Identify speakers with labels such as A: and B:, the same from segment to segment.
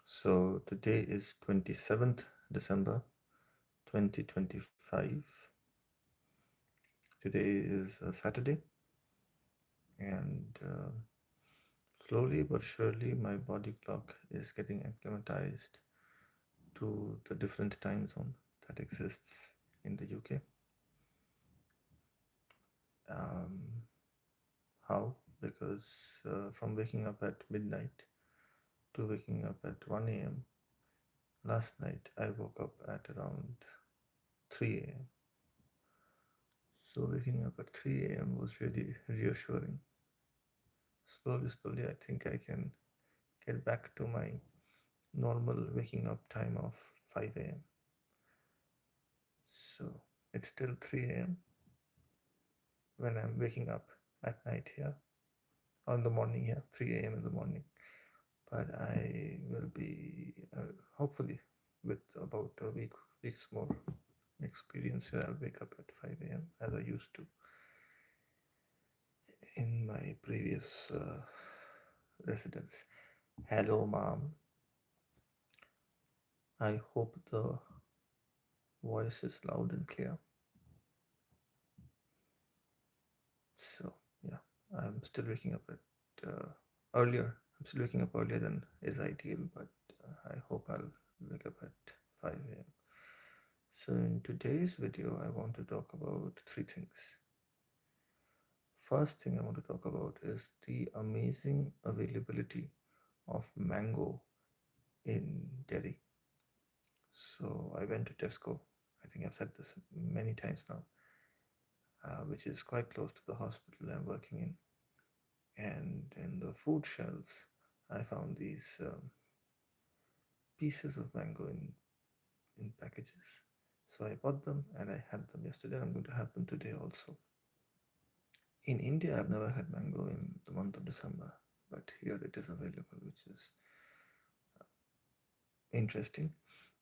A: So today is 27th December 2025. Today is a Saturday, and slowly but surely my body clock is getting acclimatized to the different time zone that exists in the UK. Um, how? Because from waking up at midnight to waking up at 1 a.m., last night I woke up at around 3 a.m. So waking up at 3 a.m. was really reassuring. Slowly, I think I can get back to my normal waking up time of 5 a.m. So it's still 3 a.m. when I'm waking up at night here, or in the morning here, 3 a.m. in the morning. But I will be, hopefully, with about weeks more experience, I'll wake up at 5 a.m. as I used to in my previous residence. Hello, mom. I hope the voice is loud and clear. So yeah, I'm still waking up at earlier. I'm still waking up earlier than is ideal, but I hope I'll wake up at 5 a.m. So in today's video, I want to talk about three things. First thing I want to talk about is the amazing availability of mango in Delhi. So I went to Tesco. I think I've said this many times now, which is quite close to the hospital I'm working in. And in the food shelves, I found these pieces of mango in packages. So I bought them and I had them yesterday. I'm going to have them today also. In India, I've never had mango in the month of December, but here it is available, which is interesting.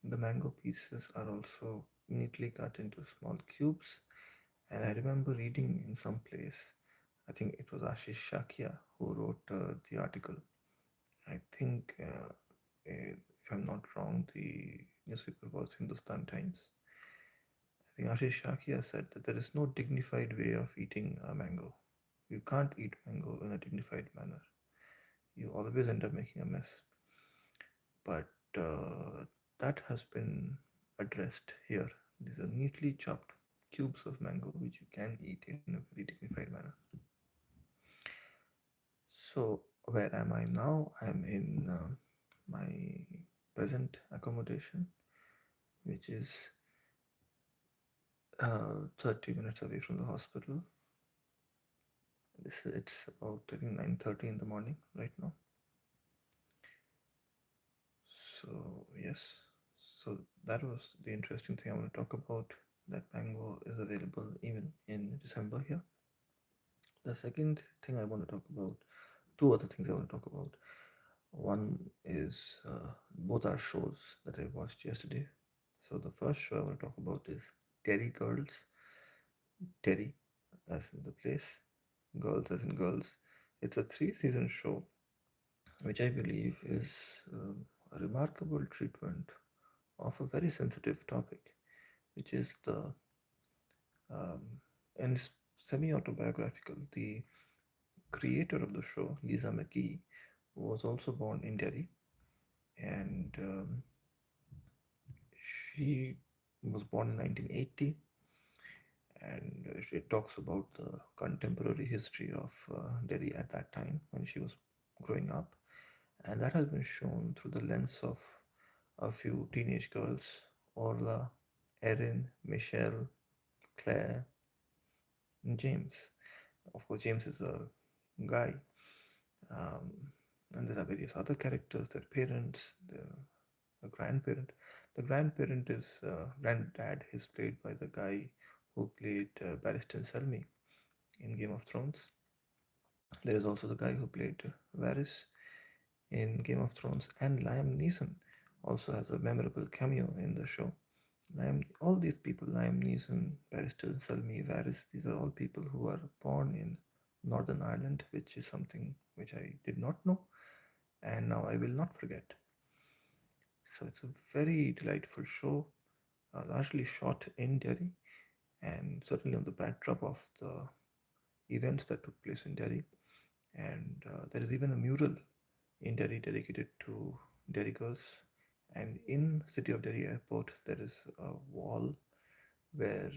A: The mango pieces are also neatly cut into small cubes. And I remember reading in some place, I think it was Ashish Shakia who wrote the article. I think, if I'm not wrong, the newspaper was Hindustan Times. I think Ashish Shakia said that there is no dignified way of eating a mango. You can't eat mango in a dignified manner. You always end up making a mess. But that has been addressed here. These are neatly chopped cubes of mango which you can eat in a very dignified manner. So, where am I now? I'm in my present accommodation, which is 30 minutes away from the hospital. It's about I think 9:30 in the morning right now. So yes, so that was the interesting thing I want to talk about. That mango is available even in December here. The second thing I want to talk about, two other things I want to talk about. One is both are shows that I watched yesterday. So the first show I want to talk about is Terry Girls. Terry, as in the place, girls as in girls. It's a three-season show, which I believe is a remarkable treatment of a very sensitive topic, which is the um, and it's semi-autobiographical. The creator of the show, Lisa McKee, was also born in Delhi, and she was born in 1980, and it talks about the contemporary history of Delhi at that time when she was growing up, and that has been shown through the lens of a few teenage girls: Orla, Erin, Michelle, Claire, and James. Of course, James is a guy, um, and there are various other characters, their parents, a grandparent. The grandparent is granddad is played by the guy who played Barristan Selmy in Game of Thrones. There is also the guy who played Varys in Game of Thrones, and Liam Neeson also has a memorable cameo in the show. All these people, Liam Neeson, Barrister Salmi, Varys, these are all people who are born in Northern Ireland, which is something which I did not know, and now I will not forget. So it's a very delightful show, largely shot in Delhi, and certainly on the backdrop of the events that took place in Delhi. And there is even a mural in Delhi dedicated to Delhi girls. And in city of Delhi airport, there is a wall where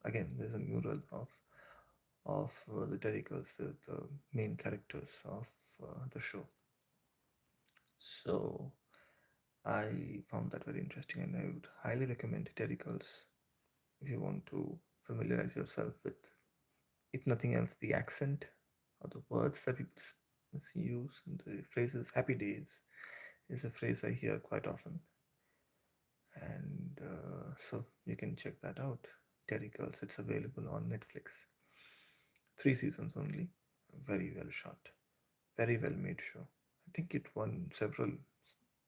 A: again there's a mural of the Delhi girls, the main characters of the show. So I found that very interesting, and I would highly recommend Delhi girls if you want to familiarize yourself with, if nothing else, the accent or the words that people use and the phrases. Happy days is a phrase I hear quite often, and so you can check that out. Terry Girls, it's available on Netflix. 3 seasons only, very well shot, very well made show. I think it won several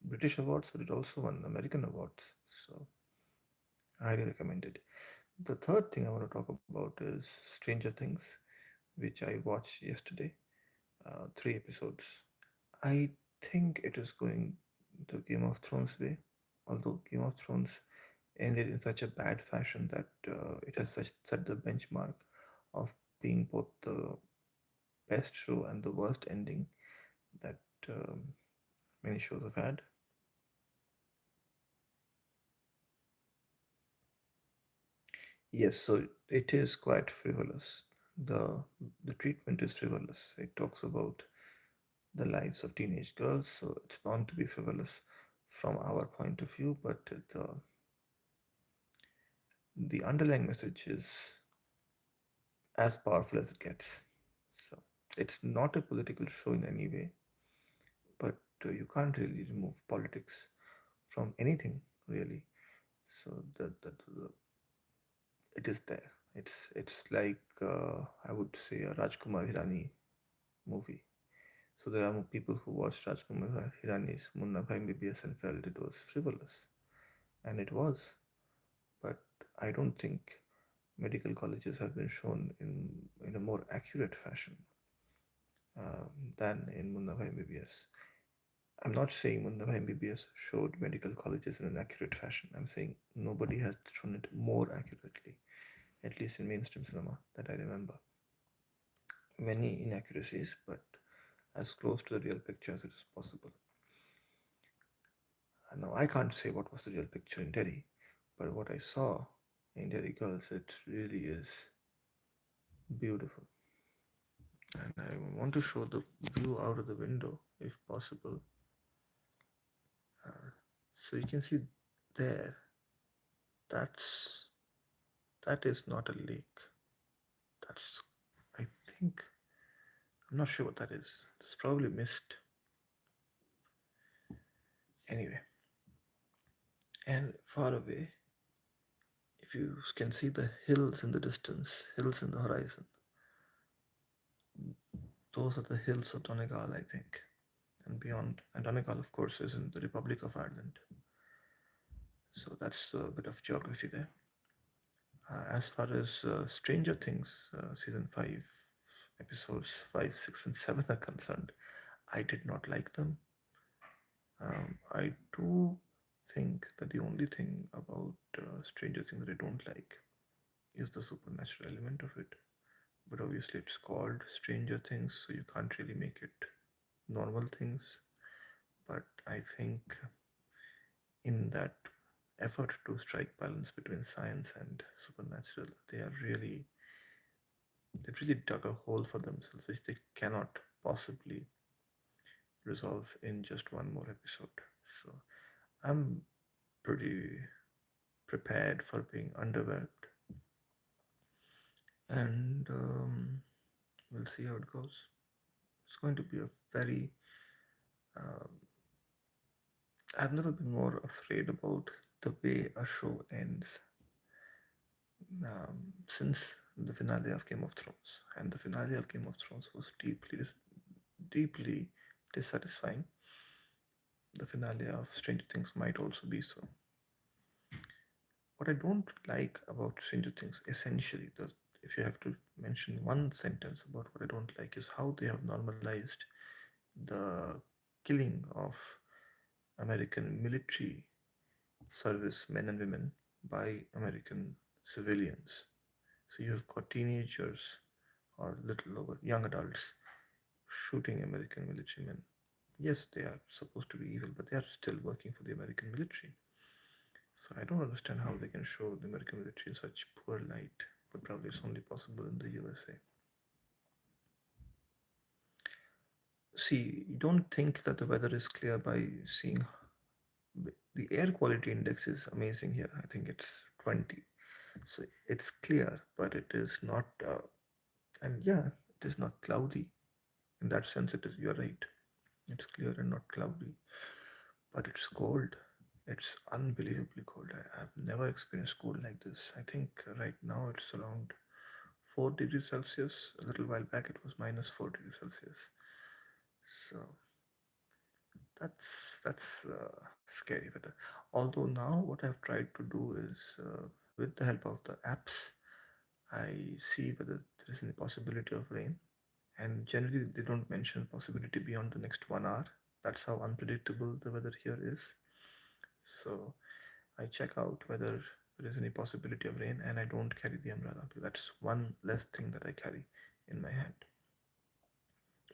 A: British awards, but it also won American awards. So I highly recommend it. The third thing I want to talk about is Stranger Things, which I watched yesterday. 3 episodes. I think it is going the Game of Thrones way, although Game of Thrones ended in such a bad fashion that it has set the benchmark of being both the best show and the worst ending that many shows have had. Yes, so it is quite frivolous. The the treatment is frivolous. It talks about the lives of teenage girls, so it's bound to be frivolous from our point of view, but the underlying message is as powerful as it gets. So it's not a political show in any way, but you can't really remove politics from anything really. So it is there. It's like I would say a Rajkumar Hirani movie. So there are people who watched Rajkumar Hirani's Munna Bhai MBBS and felt it was frivolous, and it was. But I don't think medical colleges have been shown in a more accurate fashion than in Munna Bhai MBBS. I'm not saying Munna Bhai MBBS showed medical colleges in an accurate fashion. I'm saying nobody has shown it more accurately, at least in mainstream cinema that I remember. Many inaccuracies, but as close to the real picture as it is possible. Now, I can't say what was the real picture in Delhi, but what I saw in Delhi Girls, it really is beautiful. And I want to show the view out of the window if possible. Uh, so you can see there, that's that is not a lake. That's, I think, I'm not sure what that is. It's probably mist. Anyway, and far away, if you can see the hills in the distance, hills in the horizon, those are the hills of Donegal, I think, and beyond. And Donegal, of course, is in the Republic of Ireland. So that's a bit of geography there. As far as Stranger Things season 5, episodes 5, 6, and 7 are concerned, I did not like them. I do think that the only thing about Stranger Things that I don't like is the supernatural element of it. But obviously, it's called Stranger Things, so you can't really make it normal things. But I think in that effort to strike balance between science and supernatural, they've really dug a hole for themselves which they cannot possibly resolve in just one more episode. So I'm pretty prepared for being underwhelmed, and we'll see how it goes. It's going to be a very um, I've never been more afraid about the way a show ends since the finale of Game of Thrones. And the finale of Game of Thrones was deeply dissatisfying. The finale of Stranger Things might also be so. What I don't like about Stranger Things, essentially, if you have to mention one sentence about what I don't like, is how they have normalized the killing of American military service men and women by American civilians. So you've got teenagers or little over young adults shooting American military men. Yes, they are supposed to be evil, but they are still working for the American military. So I don't understand how they can show the American military in such poor light, but probably it's only possible in the USA. See, you don't think that the weather is clear by seeing the air quality index is amazing here. I think it's 20. So it's clear, but it is not, and yeah, it is not cloudy. In that sense, it is, you're right. It's clear and not cloudy, but it's cold. It's unbelievably cold. I've never experienced cold like this. I think right now it's around 4 degrees Celsius. A little while back, it was minus 4 degrees Celsius. So that's scary weather. Although now what I've tried to do is, with the help of the apps, I see whether there is any possibility of rain. And generally, they don't mention possibility beyond the next 1 hour. That's how unpredictable the weather here is. So I check out whether there is any possibility of rain, and I don't carry the umbrella. That's one less thing that I carry in my hand.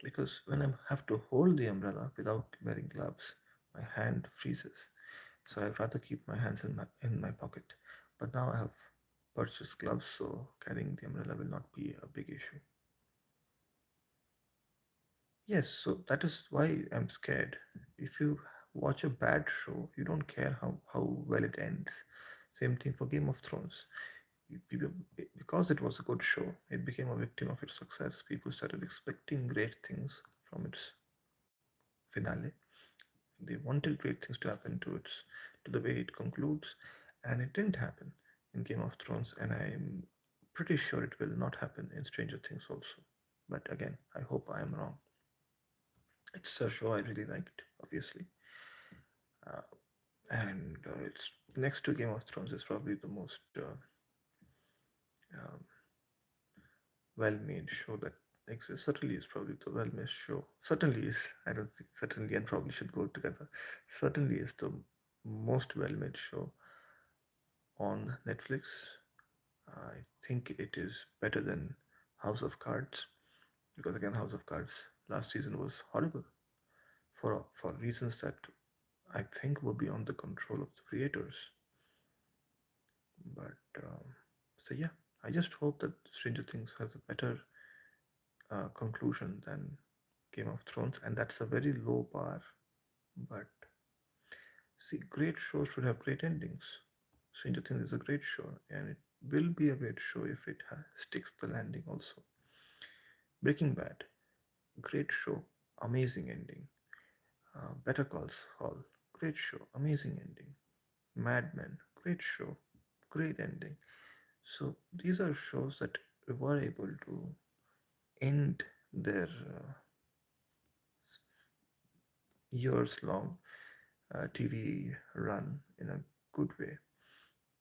A: Because when I have to hold the umbrella without wearing gloves, my hand freezes. So I'd rather keep my hands in my pocket. But now I have purchased gloves, so carrying the umbrella will not be a big issue. Yes, so that is why I'm scared. If you watch a bad show, you don't care how well it ends. Same thing for Game of Thrones. Because it was a good show, it became a victim of its success. People started expecting great things from its finale. They wanted great things to happen to the way it concludes, and it didn't happen in Game of Thrones, and I'm pretty sure it will not happen in Stranger Things also. But again, I hope I am wrong. It's a show I really liked, obviously, uh, and it's next to Game of Thrones is probably the most um, well-made show that exists. Certainly is probably the well-made show. Certainly is. I don't think certainly and probably should go together. Certainly is the most well-made show on Netflix. I think it is better than House of Cards because again, House of Cards last season was horrible for reasons that I think were beyond the control of the creators. But so yeah, I just hope that Stranger Things has a better conclusion than Game of Thrones, and that's a very low bar. But see, great shows should have great endings. Stranger Things is a great show, and it will be a great show if it sticks the landing also. Breaking Bad, great show, amazing ending. Better Call Saul, great show, amazing ending. Mad Men, great show, great ending. So these are shows that were able to end their years long TV run in a good way.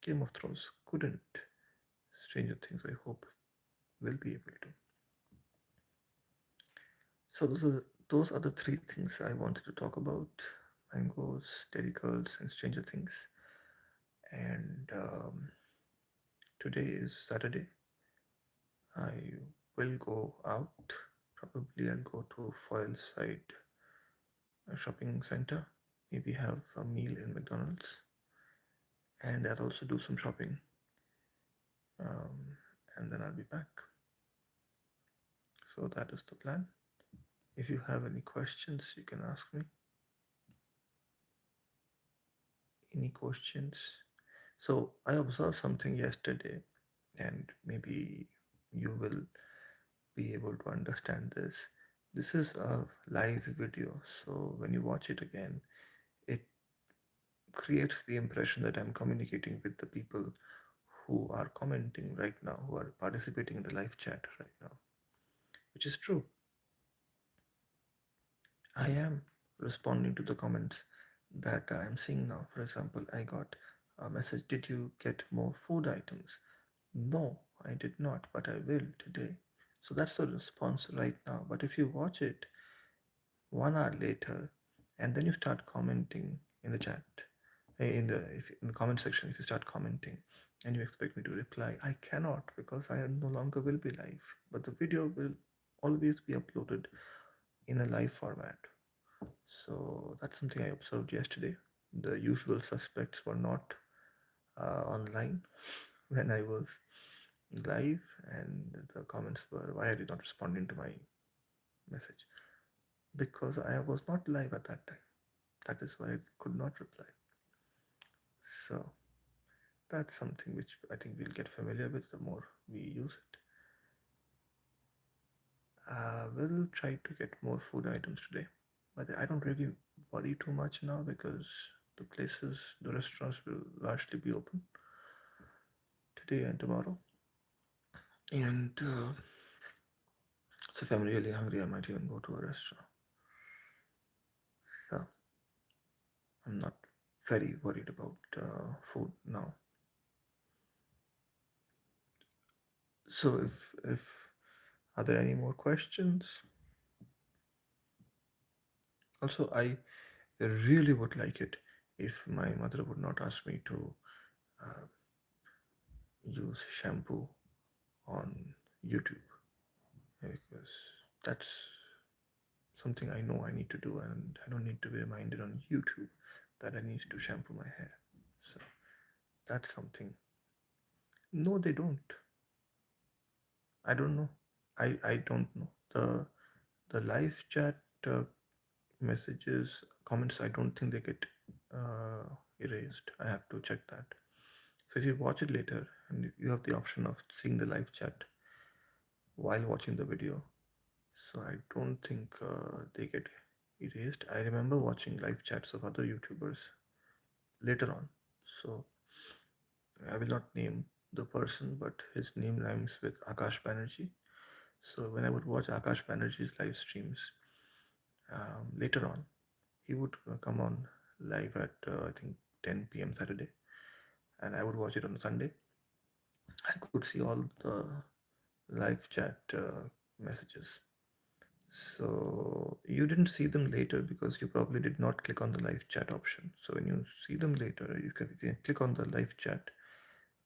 A: Game of Thrones couldn't. Stranger Things, I hope, will be able to. So those are the three things I wanted to talk about: Mangoes, Dairy Girls, and Stranger Things. And today is Saturday. I will go out. Probably I'll go to Foylside shopping center. Maybe have a meal in McDonald's, and I'll also do some shopping. Um, and then I'll be back. So that is the plan. If you have any questions, you can ask me. Any questions? So I observed something yesterday, and maybe you will be able to understand this. This is a live video, so when you watch it again, it creates the impression that I'm communicating with the people who are commenting right now, who are participating in the live chat right now, which is true. I am responding to the comments that I am seeing now. For example, I got a message: did you get more food items? No, I did not, but I will today. So that's the response right now. But if you watch it 1 hour later and then you start commenting in the chat, in the comment section, if you start commenting and you expect me to reply, I cannot, because I no longer will be live. But the video will always be uploaded in a live format. So that's something I observed yesterday. The usual suspects were not online when I was live, and the comments were, "Why are you not responding to my message?" Because I was not live at that time. That is why I could not reply. So that's something which I think we'll get familiar with the more we use it. We'll try to get more food items today, but I don't really worry too much now because the restaurants will largely be open today and tomorrow. And so if I'm really hungry, I might even go to a restaurant. So I'm not very worried about food now. So if are there any more questions? Also, I really would like it if my mother would not ask me to uh, use shampoo on YouTube, because that's something I know I need to do, and I don't need to be reminded on YouTube that I need to shampoo my hair. So that's something. No, they don't. I don't know. I don't know. The live chat messages, comments, I don't think they get erased. I have to check that. So if you watch it later and you have the option of seeing the live chat while watching the video, so I don't think they get erased. I remember watching live chats of other YouTubers later on. So I will not name the person, but his name rhymes with Akash Banerjee. So when I would watch Akash Banerjee's live streams later on, he would come on live at I think 10 p.m. Saturday, and I would watch it on Sunday. I could see all the live chat messages. So you didn't see them later because you probably did not click on the live chat option. So when you see them later, if you click on the live chat,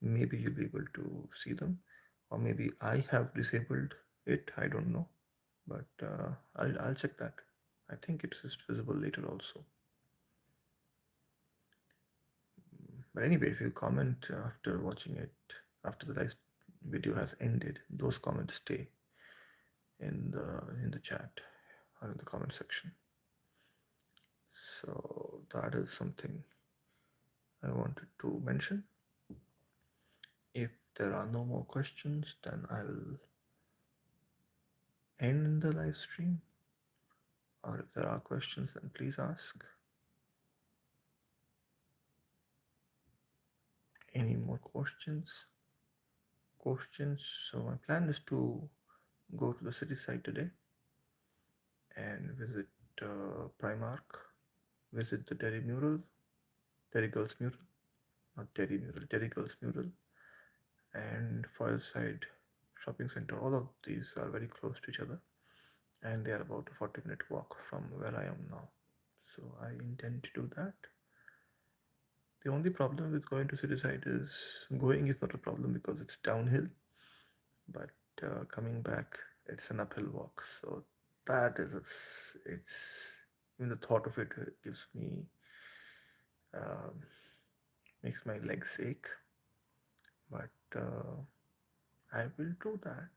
A: maybe you'll be able to see them, or maybe I have disabled it. I don't know, but I'll check that. I think it's just visible later also. But anyway, if you comment after watching it, after the live video has ended, those comments stay in the chat or in the comment section. So that is something I wanted to mention. If there are no more questions, then I will end the live stream. Or if there are questions, then please ask. Any more questions? So my plan is to go to the city side today and visit Primark, visit the Derry Girls mural, not Derry mural, Derry Girls mural, and Foilside Shopping Center. All of these are very close to each other, and they are about a 40-minute walk from where I am now. So I intend to do that. The only problem with going to city side is going is not a problem because it's downhill, but coming back it's an uphill walk. So that is it's even the thought of it gives me um, makes my legs ache. But I will do that.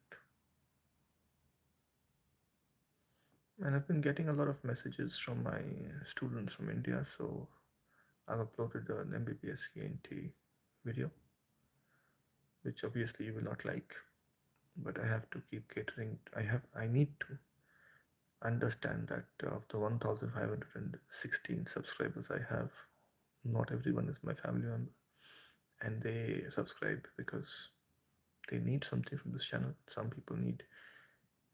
A: And I've been getting a lot of messages from my students from India, so I've uploaded an MBBS ENT video, which obviously you will not like, but I have to keep catering. I need to understand that of the 1,516 subscribers I have, not everyone is my family member, and they subscribe because they need something from this channel. Some people need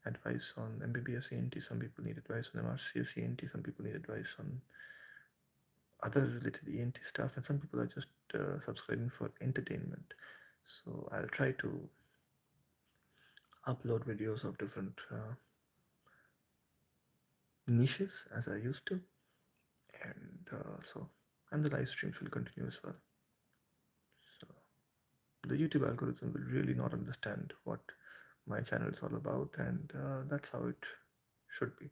A: advice on MBBS ENT, some people need advice on MRCS ENT, some people need advice on other related ENT stuff, and some people are just subscribing for entertainment. So I'll try to upload videos of different niches as I used to, and so and the live streams will continue as well. So the YouTube algorithm will really not understand what my channel is all about, and that's how it should be.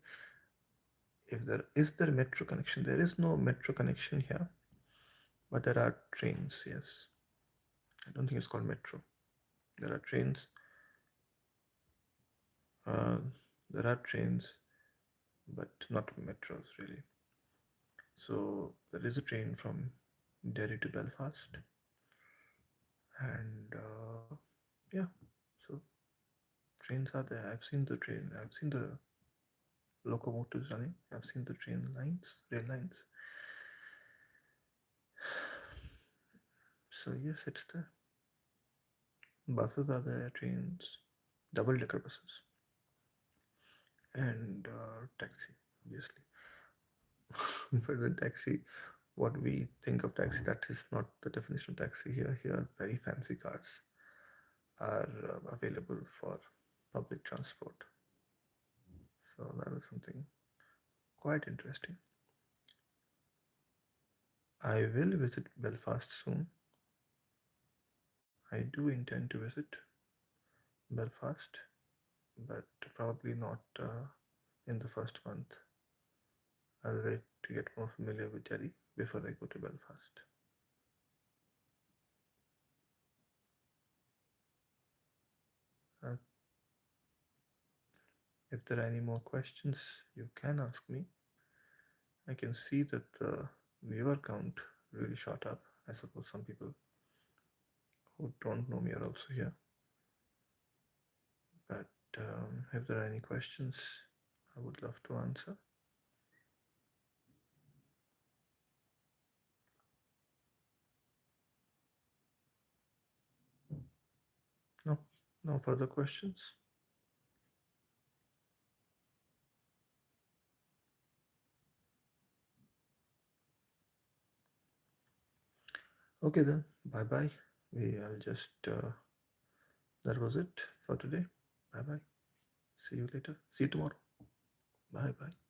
A: If there is there metro connection, there is no metro connection here, but there are trains. Yes, I don't think it's called metro. There are trains. Uh, there are trains, but not metros really. So there is a train from Derry to Belfast, and yeah, so trains are there. I've seen the train. I've seen the locomotives running. I've seen the train lines, rail lines. So yes, it's there. Buses are there, trains, double-decker buses, and taxi, obviously. But the taxi, what we think of taxi, that is not the definition of taxi here. Here, very fancy cars are available for public transport. So that is something quite interesting. I will visit Belfast soon. I do intend to visit Belfast, but probably not in the first month. I'll wait to get more familiar with Derry before I go to Belfast. Uh, if there are any more questions, you can ask me. I can see that the viewer count really shot up. I suppose some people who don't know me are also here. But if there are any questions, I would love to answer. No, no further questions. Okay then, bye bye. I'll just that was it for today. Bye bye. See you later. See you tomorrow. Bye bye.